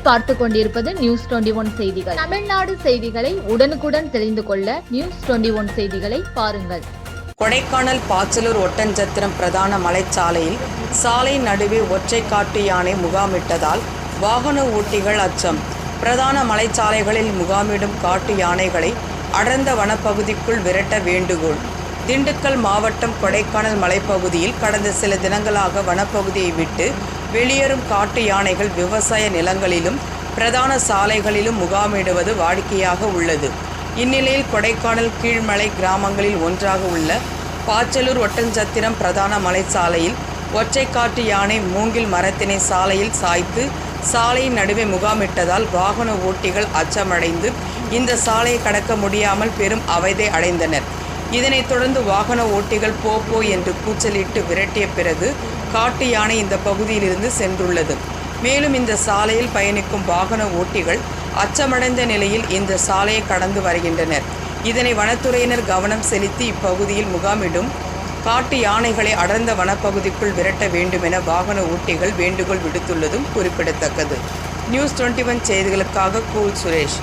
நீங்கள் பார்த்து கொண்டிருப்பது நியூஸ் 21 செய்திகள். தமிழ்நாடு செய்திகளை உடனுக்குடன் தெரிந்து கொள்ள நியூஸ் 21 செய்திகளை பாருங்கள். கொடைக்கானல் பாச்சலூர் ஒட்டன்சத்திரம் பிரதான மலைச்சாலையில் சாலை நடுவே ஒற்றை காட்டு யானை முகாமிட்டதால் வாகன ஓட்டிகள் அச்சம். பிரதான மலைச்சாலைகளில் முகாமிடும் காட்டு யானைகளை அடர்ந்த வனப்பகுதிக்குள் விரட்ட வேண்டுகோள். திண்டுக்கல் மாவட்டம் கொடைக்கானல் மலைப்பகுதியில் கடந்த சில தினங்களாக வனப்பகுதியை விட்டு வெளியேறும் காட்டு யானைகள் விவசாய நிலங்களிலும் பிரதான சாலைகளிலும் முகாமிடுவது வாடிக்கையாக உள்ளது. இந்நிலையில் கொடைக்கானல் கீழ்மலை கிராமங்களில் ஒன்றாக உள்ள பாச்சலூர் ஒட்டன்சத்திரம் பிரதான மலைச்சாலையில் ஒற்றை காட்டு யானை மூங்கில் மரத்தினை சாலையில் சாய்த்து சாலையின் நடுவே முகாமிட்டதால் வாகன ஓட்டிகள் அச்சமடைந்து இந்த சாலையை கடக்க முடியாமல் பெரும் அவதை அடைந்தனர். இதனைத் தொடர்ந்து வாகன ஓட்டிகள் போ என்று கூச்சலிட்டு விரட்டிய பிறகு காட்டு யானை இந்த பகுதியிலிருந்து சென்றுள்ளது. மேலும் இந்த சாலையில் பயணிக்கும் வாகன ஓட்டிகள் அச்சமடைந்த நிலையில் இந்த சாலையை கடந்து வருகின்றனர். இதனை வனத்துறையினர் கவனம் செலுத்தி இப்பகுதியில் முகாமிடும் காட்டு யானைகளை அடர்ந்த வனப்பகுதிக்குள் விரட்ட வேண்டுமென வாகன ஓட்டிகள் வேண்டுகோள் விடுத்துள்ளதும் குறிப்பிடத்தக்கது. நியூஸ் 21 செய்திகளுக்காக கூல் சுரேஷ்.